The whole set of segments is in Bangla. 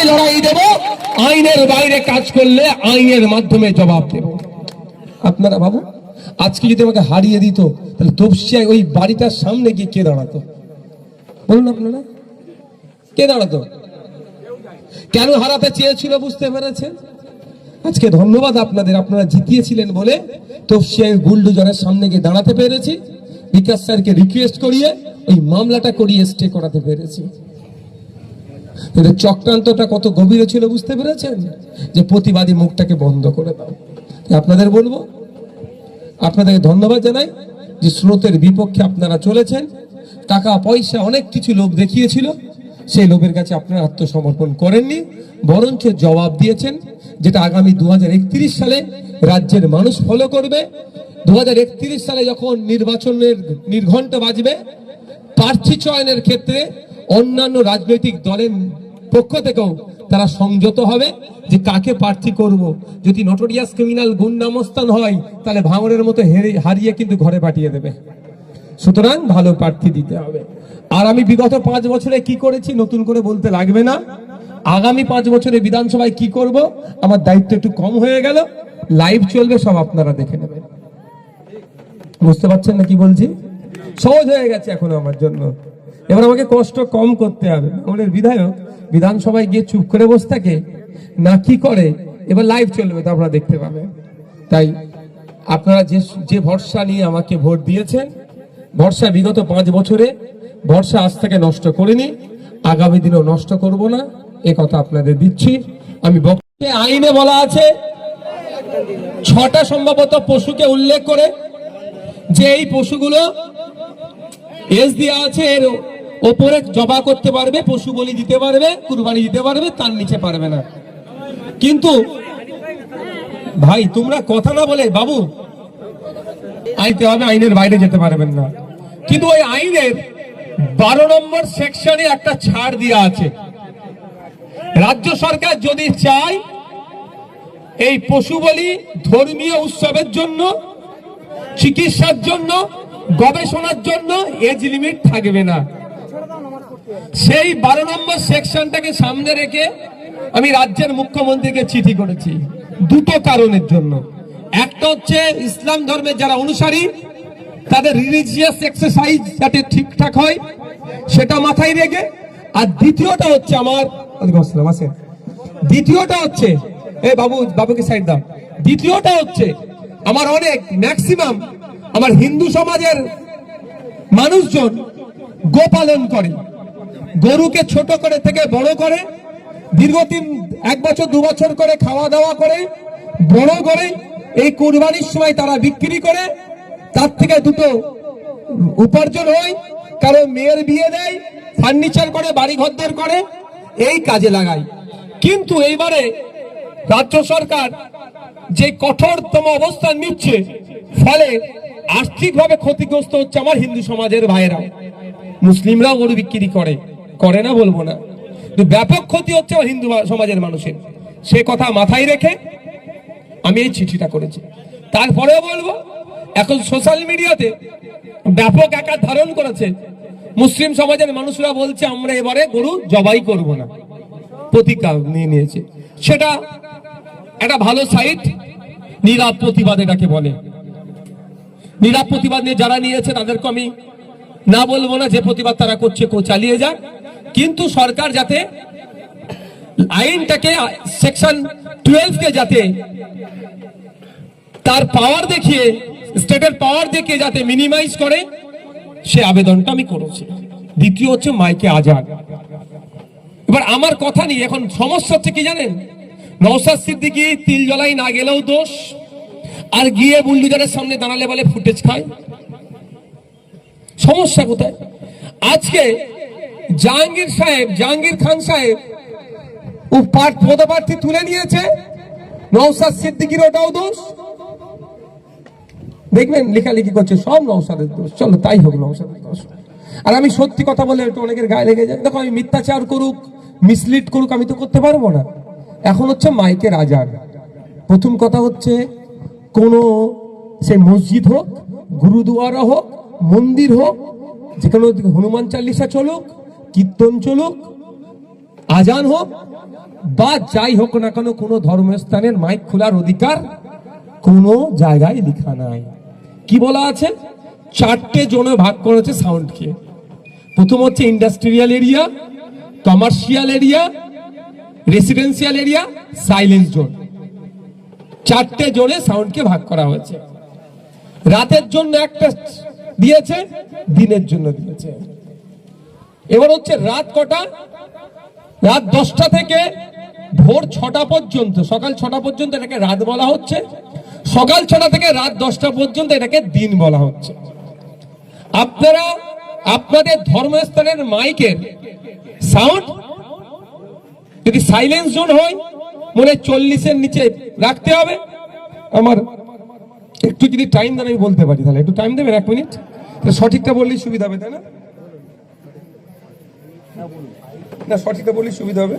লড়াই দেব, আইনের বাইরে কাজ করলে আইনের মাধ্যমে জবাব দেব। আপনারা বাবু আজকে যদি আমাকে হারিয়ে দিত তাহলে তপসিয়ায় ওই বাড়িটার সামনে গিয়ে কে দাঁড়াতো বলুন আপনারা? কে দাঁড়াতো? কেন হারাতে চেয়েছিল বুঝতে পেরেছেন? আজকে ধন্যবাদ আপনাদের, আপনারা জিতিয়েছিলেন বলে তপসিয়ায় বুলডোজারের সামনে গিয়ে দাঁড়াতে পেরেছি, বিকাশ স্যারকে রিকোয়েস্ট করিয়ে ওই মামলাটা করিয়ে স্টে করাতে পেরেছি। কিন্তু চক্রান্তটা কত গভীর ছিল বুঝতে পেরেছেন? যে প্রতিবাদী মুখটাকে বন্ধ করে দাও। আপনাদের বলবো, আপনাদেরকে ধন্যবাদ জানাই যে স্রোতের বিপক্ষে আপনারা চলেছেন। টাকা পয়সা অনেক কিছু লোভ দেখিয়েছিল, সেই লোভের কাছে আপনারা আত্মসমর্পণ করেননি, বরঞ্চ জবাব দিয়েছেন, যেটা আগামী 2031 সালে রাজ্যের মানুষ ফলো করবে। 2031 সালে যখন নির্বাচনের নির্ঘণ্ট বাজবে, প্রার্থী চয়নের ক্ষেত্রে অন্যান্য রাজনৈতিক দলের পক্ষ থেকেও তারা সংযত হবে যে কাকে প্রার্থী করব। যদি নটোরিয়াস ক্রিমিনাল গুন্ডামস্তান হয় তাহলে ভাঙড়ের মতো হারিয়ে কিন্তু ঘরে পাঠিয়ে দেবে। সুতরাং ভালো প্রার্থী দিতে হবে। আর আমি বিগত 5 বছরে কি করেছি নতুন করে বলতে লাগবে না। আগামী 5 বছরে বিধানসভায় কি করব আমার দায়িত্ব একটু কম হয়ে গেল, লাইভ চলবে, সব আপনারা দেখে নেবেন। বুঝতে পারছেন না কি বলছি? সহজ হয়ে গেছে এখন আমার জন্য। এবার আমাকে কষ্ট কম করতে হবে। আমাদের বিধায়ক বিধানসভায় গিয়ে চুপ করে বসে থাকে না, কি করে এবার লাইভ চলবে, তো আপনারা দেখতে পাবেন। তাই আপনারা যে ভরসা নিয়ে আমাকে ভোট দিয়েছেন, ভরসা বিগত 5 বছরে ভরসা আজ থেকে নষ্ট করিনি, আগামী দিনেও নষ্ট করব না, এ কথা আপনাদের দিচ্ছি। আমি বক্তব্যে আইনে বলা আছে 6টা সম্ভবত পশুকে উল্লেখ করে যে এই পশুগুলো এস দেওয়া আছে, এর ওপরে জবা করতে পারবে, পশু বলি দিতে পারবে, কুরবানি দিতে পারবে, তার নিচে পারবে না। কিন্তু ভাই তোমরা কথা না বলে বাবু আইতে হবে, আইনের বাইরে যেতে পারবেন না। কিন্তু ওই আইনের 12 নম্বর সেকশনে একটা ছাড় দেওয়া আছে। রাজ্য সরকার যদি চায় এই পশু বলি ধর্মীয় উৎসবের জন্য, চিকিৎসার জন্য, গবেষণার জন্য এজ লিমিট থাকবে না। সেই 12 নম্বর সেকশনটাকে সামনে রেখে আমি রাজ্যের মুখ্যমন্ত্রীকে চিঠি করেছি দুটো কারণের জন্য। একটা হচ্ছে ইসলাম ধর্মের যারা অনুসারী তাদের রিলিজিয়াস এক্সারসাইজ যাতে ঠিকঠাক হয় সেটা মাথায় রেখে, আর দ্বিতীয়টা হচ্ছে বাবুকে সাইড দাও। দ্বিতীয়টা হচ্ছে আমার অনেক ম্যাক্সিমাম আমার হিন্দু সমাজের মানুষজন গোপালন করে, গরুকে ছোট করে থেকে বড় করে, দীর্ঘদিন 1 বছর 2 বছর করে খাওয়া দাওয়া করে বড় করে এই কুরবানির সময় তারা বিক্রি করে, তার থেকে দুটো উপার্জন হয়। কারো মেয়ের বিয়ে দেয়, ফার্নিচার করে, বাড়ি ঘরদের করে, এই কাজে লাগায়। কিন্তু এইবারে রাজ্য সরকার যে কঠোরতম অবস্থান নিচ্ছে, ফলে আর্থিকভাবে ক্ষতিগ্রস্ত হচ্ছে আমার হিন্দু সমাজের ভাইয়েরা। মুসলিমরাও গরু বিক্রি করে না বলবো না, কিন্তু ব্যাপক ক্ষতি হচ্ছে আমার হিন্দু সমাজের মানুষের। সে কথা মাথায় রেখে আমি এই চিঠিটা করেছি। তারপরেও বলবো, এখন সোশ্যাল মিডিয়াতে ব্যাপক আকার ধারণ করেছে, মুসলিম সমাজের মানুষরা বলছে আমরা এবারে গরু জবাই করব না, প্রতিজ্ঞা নিয়ে নিয়েছে। সেটা একটা ভালো সাইট, নীরব প্রতিবাদ এটাকে বলে। নীরব প্রতিবাদ নিয়ে যারা নিয়েছে তাদেরকে আমি না বলবো না, যে প্রতিবাদ তারা করছে চালিয়ে যাক। কিন্তু সরকার যাতে আইনটাকে সেকশন 12 কে যাতে তার পাওয়ার দেখিয়ে, স্টেটের পাওয়ার দেখিয়ে যাতে মিনিমাইজ করে, সে আবেদনটা আমি করেছি। দ্বিতীয় হচ্ছে মাইকে আজাদ। এবার আমার কথা নিয়ে এখন সমস্যা হচ্ছে কি জানেন, নওশাদ সিদ্দিকী তিল জ্বলাই না গেলেও দোষ, আর গিয়ে বুলডোজারের সামনে দাঁড়ালে বলে ফুটেজ খায়। সমস্যা কোথায়? আজকে জাহাঙ্গীর খান সাহেব ও পদপ্রার্থী তুলে নিয়েছে, নওশাদ সিদ্দিকীর ওটাও দোষ। দেখবেন লেখালেখি করছে সব নওশাদের দোষ, চলো তাই হোক নওশাদের দোষ। আর আমি সত্যি কথা বলে একটু অনেকের গায়ে লেগে যায়। দেখো আমি মিথ্যাচার করুক, মিসলিড করুক, আমি তো করতে পারবো না। এখন হচ্ছে মাইকের আজান। প্রথম কথা হচ্ছে কোন সে মসজিদ হোক, গুরুদুয়ারা হোক, মন্দির হোক, যেখানে হনুমান চালিসা চলুক, কীর্তন চলুক, আজান হোক বা যাই হোক না কেন, কোনো ধর্মস্থানের মাইক খোলার অধিকার কোনো জায়গায় লেখা নাই। কি বলা আছে? 4টে জোনে ভাগ করেছে সাউন্ডকে। প্রথম হচ্ছে industrial area, commercial area, residential area, silence zone. 4টে জোনে সাউন্ডকে ভাগ করা হয়েছে। রাতের জন্য একটা দিয়েছে, দিনের জন্য দিয়েছে। এবার হচ্ছে রাত কটা? রাত 10টা থেকে ভোর 6টা পর্যন্ত, সকাল 6টা পর্যন্ত এটাকে রাত বলা হচ্ছে। সকাল 6টা থেকে রাত 10টা পর্যন্ত এটাকে দিন বলা হচ্ছে। আপনারা আপনাদের ধর্মস্থানের মাইকের সাউন্ড যদি সাইলেন্স জোন হয়, মনে 40-এর নিচে রাখতে হবে। আমার একটু যদি টাইম দেন আমি বলতে পারি, তাহলে একটু টাইম দেবেন 1 মিনিট? সঠিকটা বললেই সুবিধা হবে, তাই না? না, সঠিকটা বললেই সুবিধা হবে।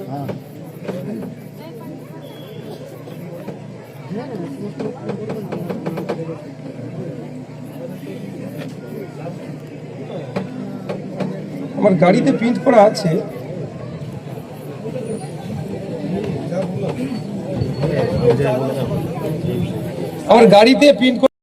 আমার গাড়িতে প্রিন্ট করা আছে। আমার গাড়িতে প্রিন্ট